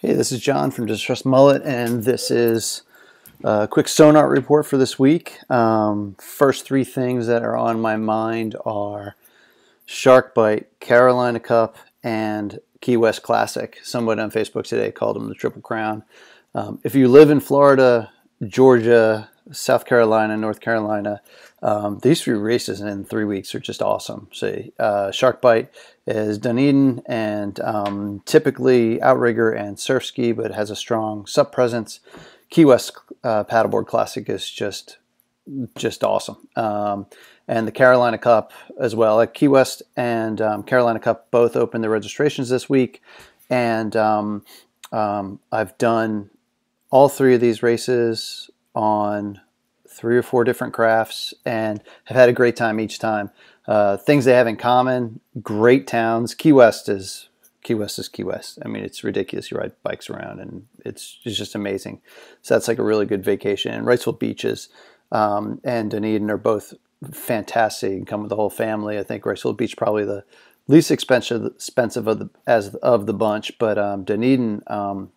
Hey, this is John from Distressed Mullet, and this is a quick Sonar Report for this week. First three things that are on my mind are Shark Bite, Carolina Cup, and Key West Classic. Somebody on Facebook today called them the Triple Crown. If you live in Florida, Georgia, South Carolina, North Carolina, these three races in 3 weeks are just awesome. So Shark Bite is Dunedin and typically outrigger and surf ski, but has a strong sub presence. Key West Paddleboard Classic is just awesome. And the Carolina Cup as well. Like Key West and Carolina Cup both opened their registrations this week, and I've done all three of these races on 3 or 4 different crafts and have had a great time each time. Things they have in common: great towns. Key West is Key West. I mean, it's ridiculous. You ride bikes around and it's just amazing. So that's like a really good vacation. And Wrightsville Beaches and Dunedin are both fantastic. You can come with the whole family. I think Wrightsville Beach probably the least expensive of the bunch, but Dunedin,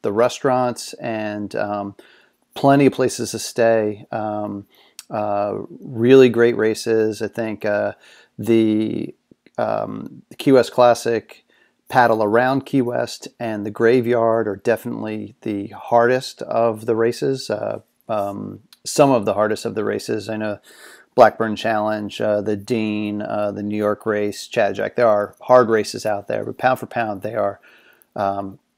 the restaurants and plenty of places to stay. Really great races. I think the Key West Classic, paddle around Key West, and the Graveyard are definitely the hardest of the races. Some of the hardest of the races. I know Blackburn Challenge, the Dean, the New York race, Chadjack. There are hard races out there, but pound for pound, they are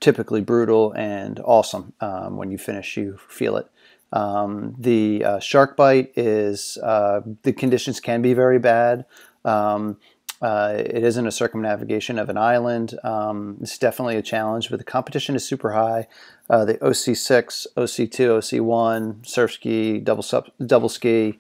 typically brutal and awesome. When you finish, you feel it. The Shark Bite is, the conditions can be very bad. It isn't a circumnavigation of an island. It's definitely a challenge, but the competition is super high. The OC6, OC2, OC1, surf ski, double ski,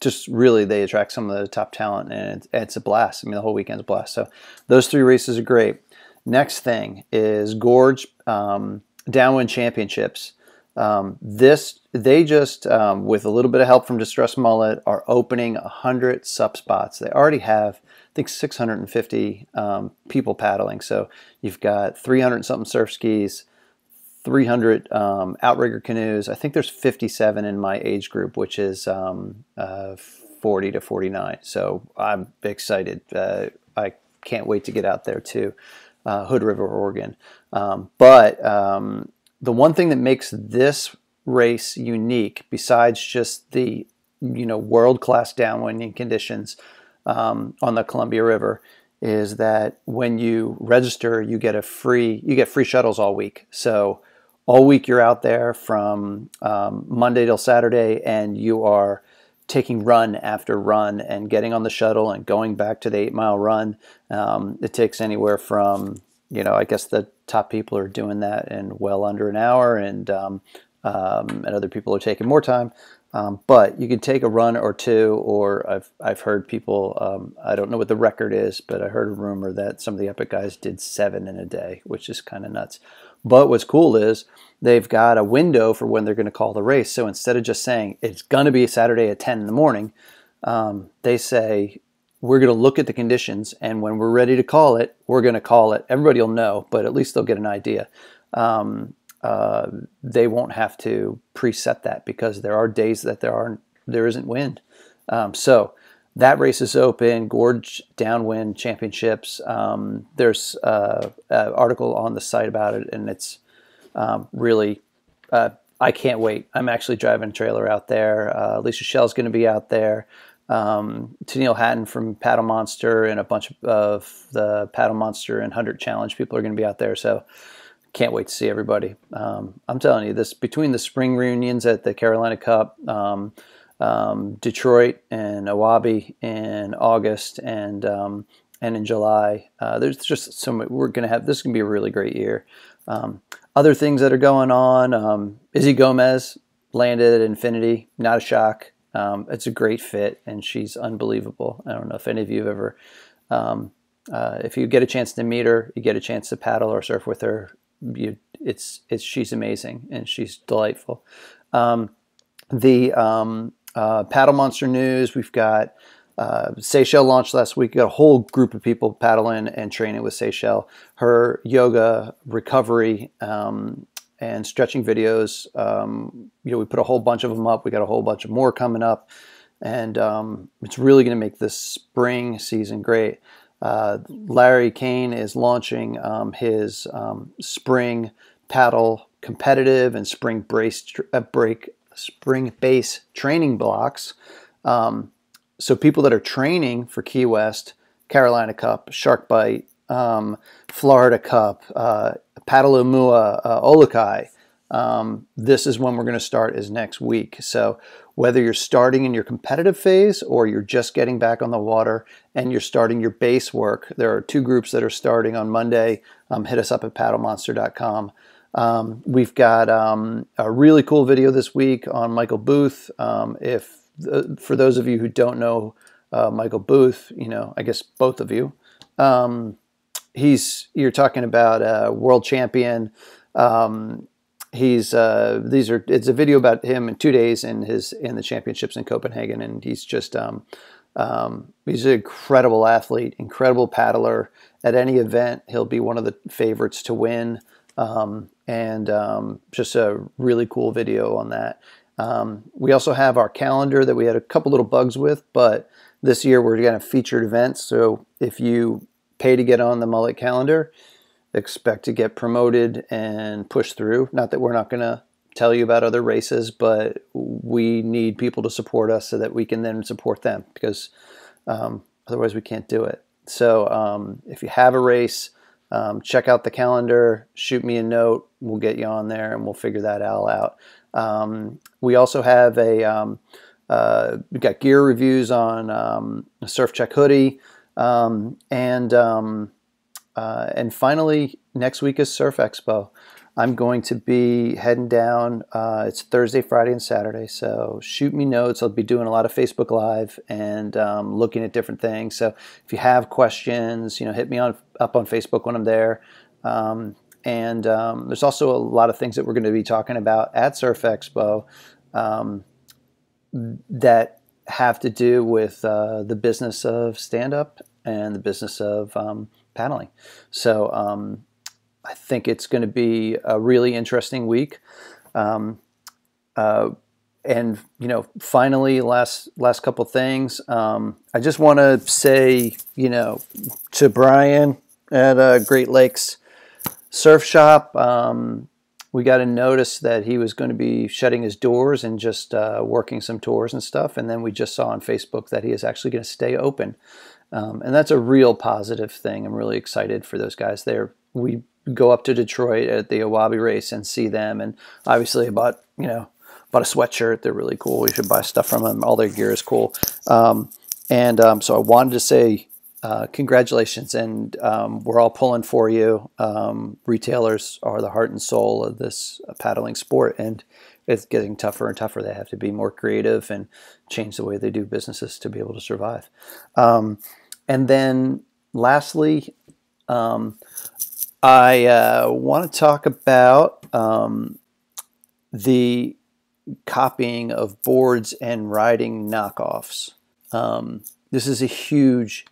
just really they attract some of the top talent, and it's a blast. I mean, the whole weekend's a blast. So those 3 races are great. Next thing is Gorge Downwind Championships. They just, with a little bit of help from Distressed Mullet, are opening 100 sub spots. They already have, I think, 650 people paddling. So you've got 300 something surf skis, 300 outrigger canoes. I think there's 57 in my age group, which is 40 to 49. So I'm excited. I can't wait to get out there to Hood River, Oregon. But the one thing that makes this race unique, besides just the world-class downwinding conditions on the Columbia River, is that when you register, you get free shuttles all week. So all week you're out there from Monday till Saturday, and you are taking run after run and getting on the shuttle and going back to the 8-mile run. It takes anywhere from, I guess the top people are doing that in well under an hour, and other people are taking more time. But you can take a run or two, or I've heard people, I don't know what the record is, but I heard a rumor that some of the Epic guys did 7 in a day, which is kind of nuts. But what's cool is they've got a window for when they're going to call the race. So instead of just saying it's going to be Saturday at 10 in the morning, they say, we're going to look at the conditions, and when we're ready to call it, we're going to call it. Everybody will know, but at least they'll get an idea. They won't have to preset that, because there are days that there isn't wind. So that race is open. Gorge Downwind Championships. There's an article on the site about it, and it's really, I can't wait. I'm actually driving a trailer out there. Lisa Shell's going to be out there. Tennille Hatton from Paddle Monster and a bunch of the Paddle Monster and 100 Challenge people are going to be out there. So can't wait to see everybody. I'm telling you, this between the spring reunions at the Carolina Cup, Detroit and Owabi in August, and in July, there's just so much. This is going to be a really great year. Other things that are going on: Izzy Gomez landed at Infinity. Not a shock. It's a great fit, and she's unbelievable. I don't know if any of you have ever, if you get a chance to meet her, you get a chance to paddle or surf with her. She's amazing, and she's delightful. The Paddle Monster news: we've got Seychelles launched last week. Got a whole group of people paddling and training with Seychelles. Her yoga recovery and stretching videos. We put a whole bunch of them up. We got a whole bunch of more coming up, and it's really going to make this spring season great. Larry Kane is launching his spring paddle competitive and spring base training blocks. So people that are training for Key West, Carolina Cup, Shark Bite, Florida Cup, Paddleumua, Olukai, this is when we're going to start, is next week. So whether you're starting in your competitive phase or you're just getting back on the water and you're starting your base work, there are 2 groups that are starting on Monday. Hit us up at paddlemonster.com. We've got a really cool video this week on Michael Booth. For those of you who don't know Michael Booth, I guess both of you, you're talking about world champion. It's a video about him in 2 days in the championships in Copenhagen, and he's just he's an incredible athlete, incredible paddler. At any event, he'll be one of the favorites to win, and just a really cool video on that. We also have our calendar that we had a couple little bugs with, but this year we're going to have featured events. So if you pay to get on the Mullet calendar, expect to get promoted and pushed through. Not that we're not going to tell you about other races, but we need people to support us so that we can then support them, because otherwise we can't do it. So if you have a race, check out the calendar, shoot me a note, we'll get you on there and we'll figure that all out. We also have we got gear reviews on a Surf Check hoodie, and finally next week is Surf Expo. I'm going to be heading down. It's Thursday, Friday, and Saturday, so shoot me notes. I'll be doing a lot of Facebook Live and looking at different things. So if you have questions, hit me up on Facebook when I'm there. And there's also a lot of things that we're going to be talking about at Surf Expo that have to do with the business of stand-up and the business of paddling. So I think it's going to be a really interesting week. And finally, last couple things. I just want to say, to Brian at Great Lakes Surf Shop, we got a notice that he was going to be shutting his doors and just working some tours and stuff. And then we just saw on Facebook that he is actually going to stay open. And that's a real positive thing. I'm really excited for those guys there. We go up to Detroit at the Awabi race and see them. And obviously I bought a sweatshirt. They're really cool. You should buy stuff from them. All their gear is cool. So I wanted to say congratulations, and we're all pulling for you. Retailers are the heart and soul of this paddling sport, and it's getting tougher and tougher. They have to be more creative and change the way they do businesses to be able to survive. And then lastly, I want to talk about the copying of boards and riding knockoffs. This is a huge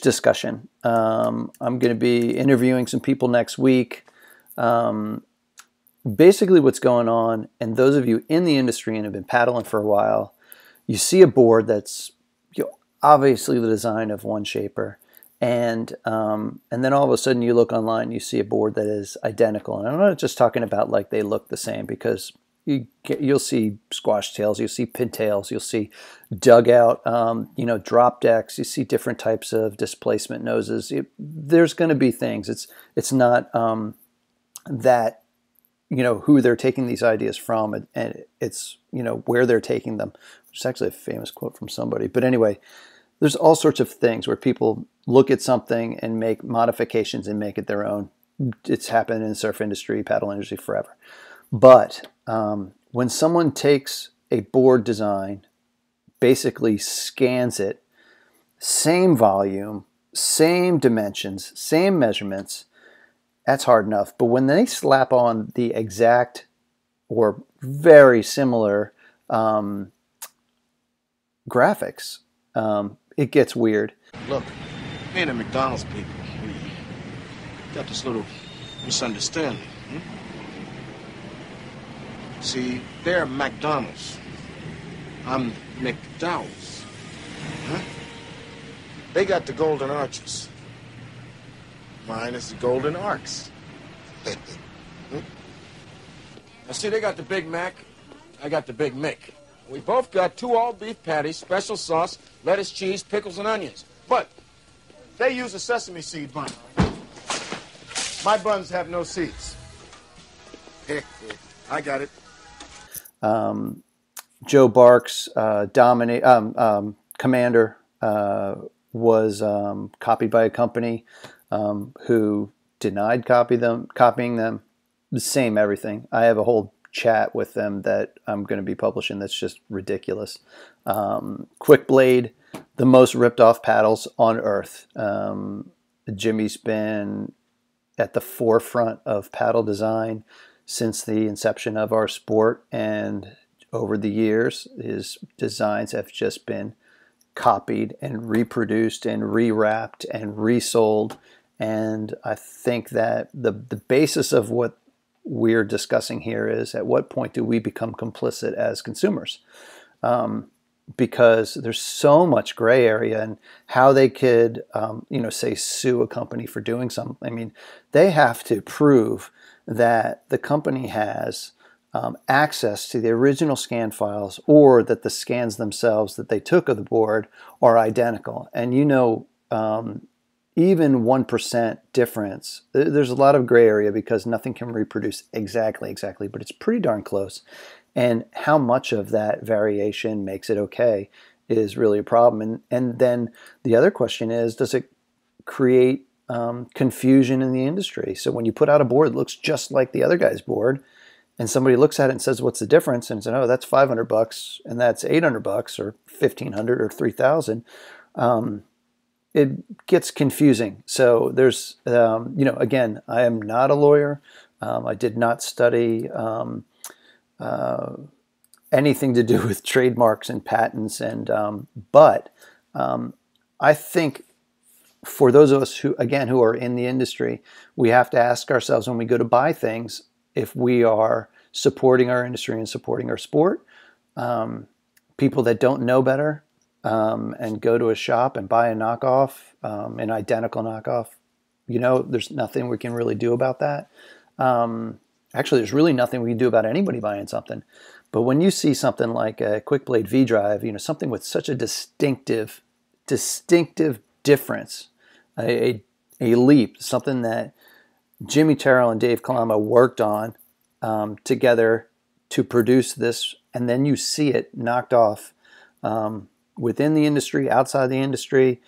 discussion. I'm going to be interviewing some people next week. Basically what's going on, and those of you in the industry and have been paddling for a while, you see a board that's obviously the design of one shaper, and then all of a sudden you look online, you see a board that is identical. And I'm not just talking about like they look the same, because you'll see squash tails, you'll see pintails, you'll see dugout, drop decks, you see different types of displacement noses. There's going to be things. It's not that who they're taking these ideas from, and it's where they're taking them, which is actually a famous quote from somebody. But anyway, there's all sorts of things where people look at something and make modifications and make it their own. It's happened in the surf industry, paddle industry forever. But when someone takes a board design, basically scans it, same volume, same dimensions, same measurements, that's hard enough. But when they slap on the exact or very similar graphics, it gets weird. Look, me and the McDonald's people, we got this little misunderstanding. See, they're McDonald's. I'm McDowell's. Huh? They got the golden arches. Mine is the golden arcs. Now, see, they got the Big Mac. I got the Big Mick. We both got 2 all-beef patties, special sauce, lettuce, cheese, pickles, and onions. But they use a sesame seed bun. My buns have no seeds. I got it. Joe Barks, Commander, was copied by a company who denied copying them. The same everything. I have a whole chat with them that I'm going to be publishing that's just ridiculous. Quick Blade, the most ripped off paddles on earth. Jimmy's been at the forefront of paddle design since the inception of our sport, and over the years his designs have just been copied and reproduced and rewrapped and resold. And I think that the basis of what we're discussing here is, at what point do we become complicit as consumers? Because there's so much gray area in how they could, say, sue a company for doing something. I mean, they have to prove that the company has access to the original scan files, or that the scans themselves that they took of the board are identical. And even 1% difference, there's a lot of gray area because nothing can reproduce exactly, but it's pretty darn close. And how much of that variation makes it okay is really a problem. And then the other question is, does it create confusion in the industry? So when you put out a board that looks just like the other guy's board, and somebody looks at it and says, what's the difference? And says, oh, that's $500 and that's $800 or $1,500 or $3,000. It gets confusing. So there's, again, I am not a lawyer. I did not study anything to do with trademarks and patents. But I think for those of us who are in the industry, we have to ask ourselves when we go to buy things, if we are supporting our industry and supporting our sport. People that don't know better and go to a shop and buy a knockoff, an identical knockoff, there's nothing we can really do about that. Actually, there's really nothing we can do about anybody buying something. But when you see something like a Quick Blade V-Drive, something with such a distinctive difference, a leap, something that Jimmy Terrell and Dave Kalama worked on together to produce this, and then you see it knocked off within the industry, outside the industry,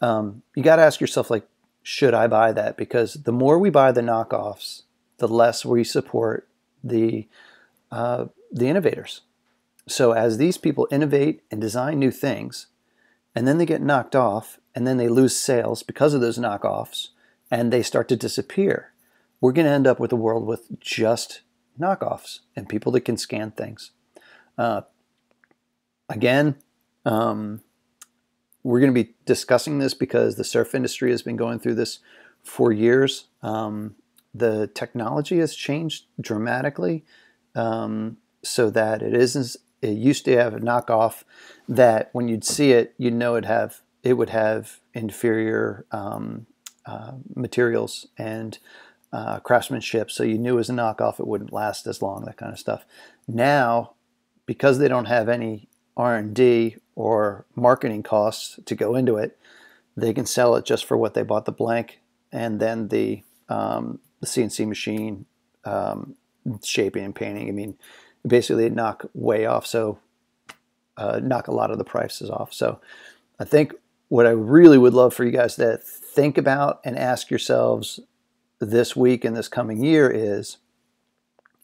you got to ask yourself, like, should I buy that? Because the more we buy the knockoffs, the less we support the innovators. So as these people innovate and design new things, and then they get knocked off, and then they lose sales because of those knockoffs, and they start to disappear, we're going to end up with a world with just knockoffs and people that can scan things. Again, we're going to be discussing this because the surf industry has been going through this for years. The technology has changed dramatically so that it used to have a knockoff that when you'd see it, you'd know it would have inferior materials and craftsmanship, so you knew it was a knockoff, it wouldn't last as long, that kind of stuff. Now, because they don't have any R&D or marketing costs to go into it, they can sell it just for what they bought the blank, and then the CNC machine shaping and painting. I mean, basically they knock way off, so knock a lot of the prices off. So I think what I really would love for you guys to think about and ask yourselves this week and this coming year is,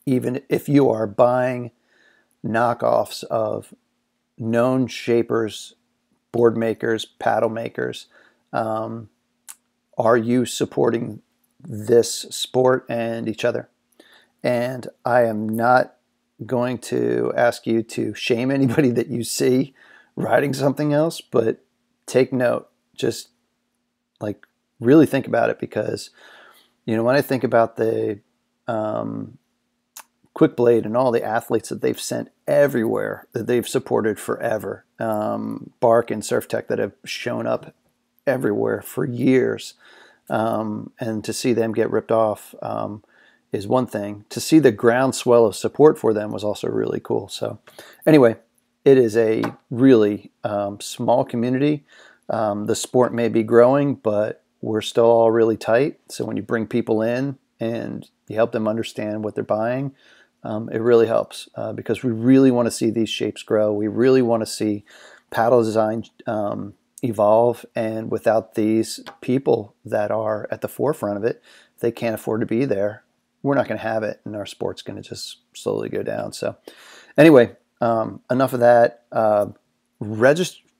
even if you are buying knockoffs of known shapers, board makers, paddle makers, are you supporting this sport and each other? And I am not going to ask you to shame anybody that you see riding something else, but take note. Just like really think about it, because when I think about the Quick Blade and all the athletes that they've sent everywhere, that they've supported forever, Bark and Surf Tech that have shown up everywhere for years, and to see them get ripped off is one thing. To see the groundswell of support for them was also really cool. So anyway, it is a really small community. The sport may be growing, but we're still all really tight. So when you bring people in and you help them understand what they're buying, it really helps, because we really want to see these shapes grow. We really want to see paddle design evolve. And without these people that are at the forefront of it, they can't afford to be there. We're not going to have it, and our sport's going to just slowly go down. So anyway, enough of that.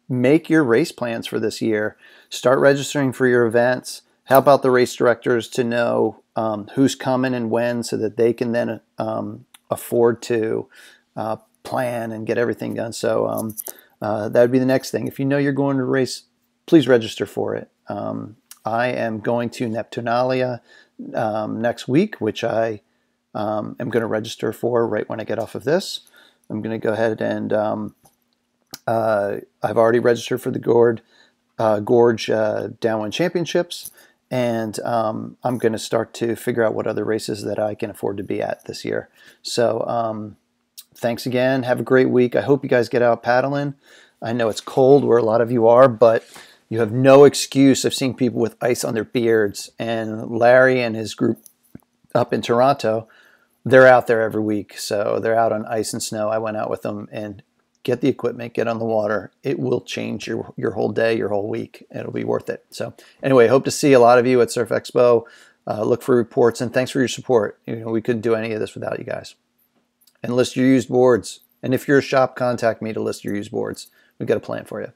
Make your race plans for this year. Start registering for your events. Help out the race directors to know who's coming and when, so that they can then afford to plan and get everything done. So that would be the next thing. If you know you're going to race, please register for it. I am going to Neptunalia next week, which I am going to register for right when I get off of this. I'm going to go ahead and I've already registered for the Gorge Downwind Championships, and I'm going to start to figure out what other races that I can afford to be at this year. So thanks again. Have a great week. I hope you guys get out paddling. I know it's cold where a lot of you are, but you have no excuse. I've seen people with ice on their beards, and Larry and his group up in Toronto, they're out there every week. So they're out on ice and snow. I went out with them, and get the equipment, get on the water. It will change your whole day, your whole week. It'll be worth it. So anyway, hope to see a lot of you at Surf Expo. Look for reports, and thanks for your support. We couldn't do any of this without you guys. And list your used boards. And if you're a shop, contact me to list your used boards. We've got a plan for you.